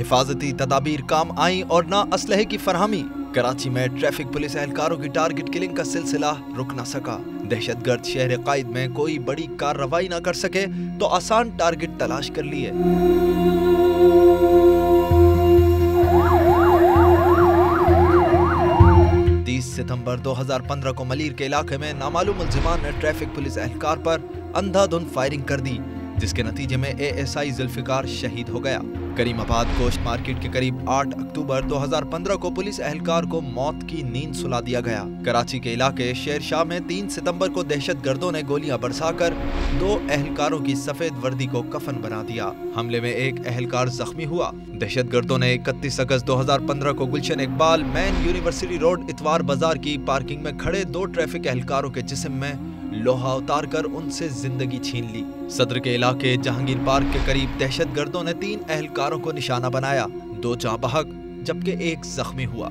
हिफाजती तदाबीर काम आई और ना असलहे की फरहमी। कराची में ट्रैफिक पुलिस एहलकारों की टारगेट किलिंग का सिलसिला रुक न सका। दहशतगर्द शहर कायद में कोई बड़ी कार्रवाई न कर सके तो आसान टारगेट तलाश कर लिए। 30 सितंबर 2015 को मलीर के इलाके में नामालूम मुल्जिमान ने ट्रैफिक पुलिस एहलकार पर अंधाधुंध फायरिंग कर दी, जिसके नतीजे में एएसआई जुल्फिकार शहीद हो गया। करीमाबाद गोश्त मार्केट के करीब 8 अक्टूबर 2015 को पुलिस एहलकार को मौत की नींद सुला दिया गया। कराची के इलाके शेर शाह में 3 सितंबर को दहशतगर्दों ने गोलियां बरसाकर 2 एहलकारों की सफेद वर्दी को कफन बना दिया। हमले में एक एहलकार जख्मी हुआ। दहशतगर्दों ने 31 अगस्त 2015 को गुलशन इकबाल मेन यूनिवर्सिटी रोड इतवार बाजार की पार्किंग में खड़े 2 ट्रैफिक एहलकारों के जिस्म में लोहा उतारकर उनसे जिंदगी छीन ली। सदर के इलाके जहांगीर पार्क के करीब दहशतगर्दों ने 3 एहलकारों को निशाना बनाया। 2 जाँ बहक जबकि 1 जख्मी हुआ।